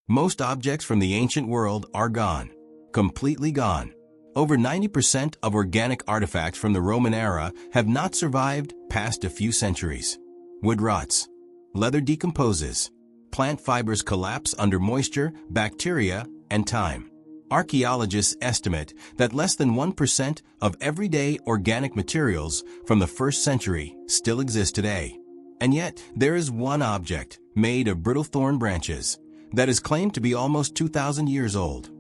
Most objects from the ancient world are gone. Completely gone. Over 90% of organic artifacts from the Roman era have not survived past a few centuries. Wood rots. Leather decomposes. Plant fibers collapse under moisture, bacteria, and time. Archaeologists estimate that less than 1% of everyday organic materials from the 1st century still exist today. And yet, there is one object, made of brittle thorn branches, that is claimed to be almost 2,000 years old.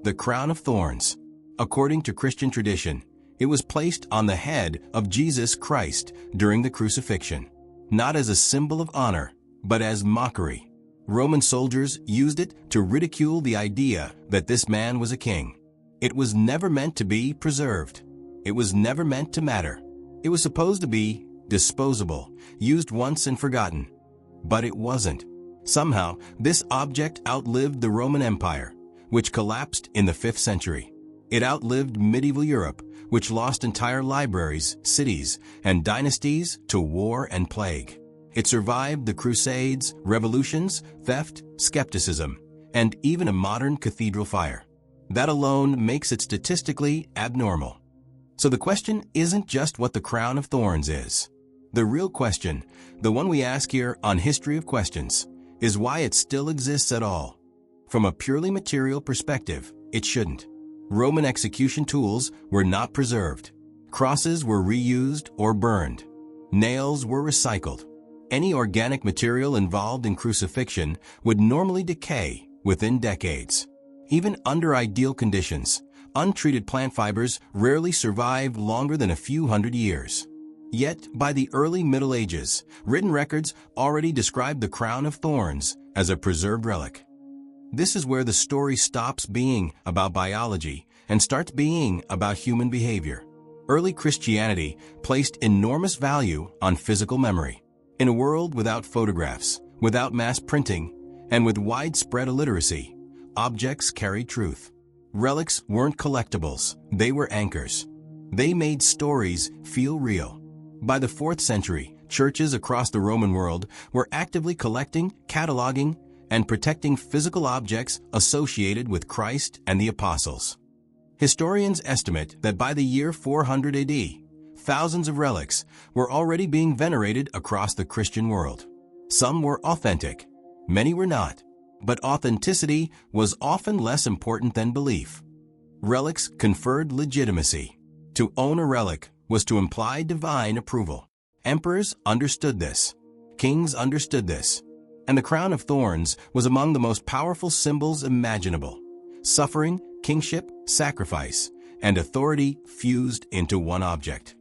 The Crown of Thorns. According to Christian tradition, it was placed on the head of Jesus Christ during the crucifixion, not as a symbol of honor, but as mockery. Roman soldiers used it to ridicule the idea that this man was a king. It was never meant to be preserved. It was never meant to matter. It was supposed to be disposable, used once and forgotten. But it wasn't. Somehow, this object outlived the Roman Empire, which collapsed in the 5th century. It outlived medieval Europe, which lost entire libraries, cities, and dynasties to war and plague. It survived the Crusades, revolutions, theft, skepticism, and even a modern cathedral fire. That alone makes it statistically abnormal. So the question isn't just what the Crown of Thorns is. The real question, the one we ask here on History of Questions, is why it still exists at all. From a purely material perspective, it shouldn't. Roman execution tools were not preserved. Crosses were reused or burned. Nails were recycled. Any organic material involved in crucifixion would normally decay within decades. Even under ideal conditions, untreated plant fibers rarely survive longer than a few hundred years. Yet, by the early Middle Ages, written records already described the Crown of Thorns as a preserved relic. This is where the story stops being about biology and starts being about human behavior. Early Christianity placed enormous value on physical memory. In a world without photographs, without mass printing, and with widespread illiteracy, objects carried truth. Relics weren't collectibles, they were anchors. They made stories feel real. By the 4th century, churches across the Roman world were actively collecting, cataloging, and protecting physical objects associated with Christ and the apostles. Historians estimate that by the year 400 AD, thousands of relics were already being venerated across the Christian world. Some were authentic, many were not, but authenticity was often less important than belief. Relics conferred legitimacy. To own a relic was to imply divine approval. Emperors understood this. Kings understood this. And the Crown of Thorns was among the most powerful symbols imaginable. Suffering, kingship, sacrifice, and authority fused into one object.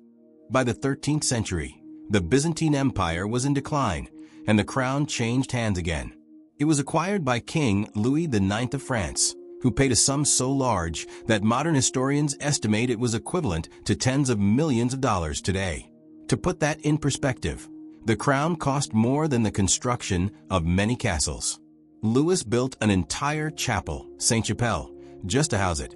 By the 13th century, the Byzantine Empire was in decline, and the crown changed hands again. It was acquired by King Louis IX of France, who paid a sum so large that modern historians estimate it was equivalent to tens of millions of dollars today. To put that in perspective, the crown cost more than the construction of many castles. Louis built an entire chapel, Sainte-Chapelle, just to house it.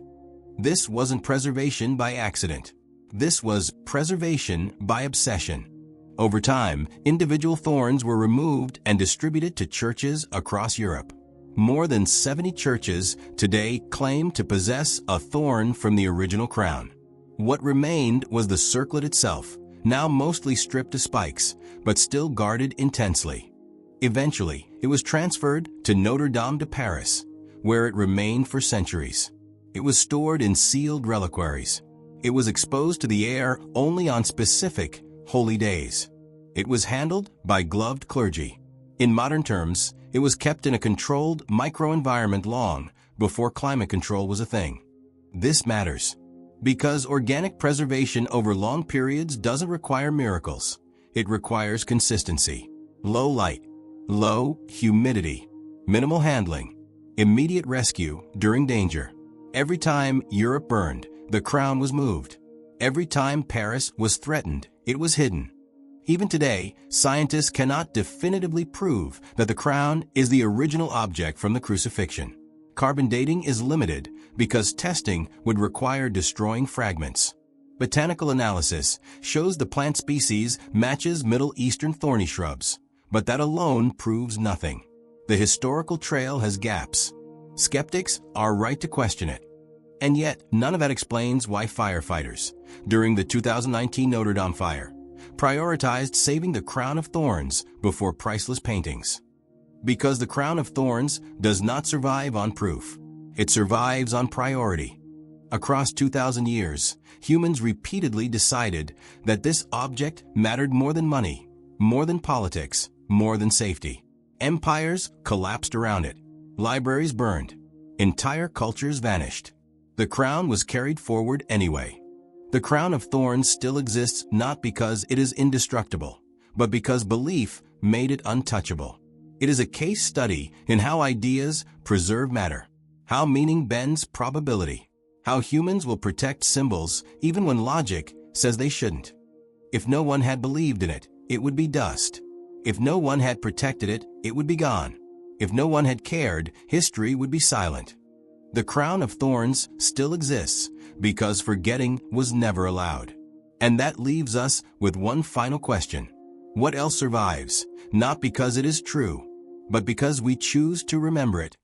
This wasn't preservation by accident. This was preservation by obsession. Over time, individual thorns were removed and distributed to churches across Europe. More than 70 churches today claim to possess a thorn from the original crown. What remained was the circlet itself, now mostly stripped to spikes, but still guarded intensely. Eventually, it was transferred to Notre Dame de Paris, where it remained for centuries. It was stored in sealed reliquaries. It was exposed to the air only on specific holy days. It was handled by gloved clergy. In modern terms, it was kept in a controlled microenvironment long before climate control was a thing. This matters because organic preservation over long periods doesn't require miracles. It requires consistency. Low light, low humidity, minimal handling, immediate rescue during danger. Every time Europe burned, the crown was moved. Every time Paris was threatened, it was hidden. Even today, scientists cannot definitively prove that the crown is the original object from the crucifixion. Carbon dating is limited because testing would require destroying fragments. Botanical analysis shows the plant species matches Middle Eastern thorny shrubs, but that alone proves nothing. The historical trail has gaps. Skeptics are right to question it. And yet, none of that explains why firefighters, during the 2019 Notre Dame fire, prioritized saving the Crown of Thorns before priceless paintings. Because the Crown of Thorns does not survive on proof. It survives on priority. Across 2,000 years, humans repeatedly decided that this object mattered more than money, more than politics, more than safety. Empires collapsed around it. Libraries burned. Entire cultures vanished. The crown was carried forward anyway. The Crown of Thorns still exists not because it is indestructible, but because belief made it untouchable. It is a case study in how ideas preserve matter, how meaning bends probability, how humans will protect symbols even when logic says they shouldn't. If no one had believed in it, it would be dust. If no one had protected it, it would be gone. If no one had cared, history would be silent. The Crown of Thorns still exists because forgetting was never allowed. And that leaves us with one final question. What else survives, not because it is true, but because we choose to remember it?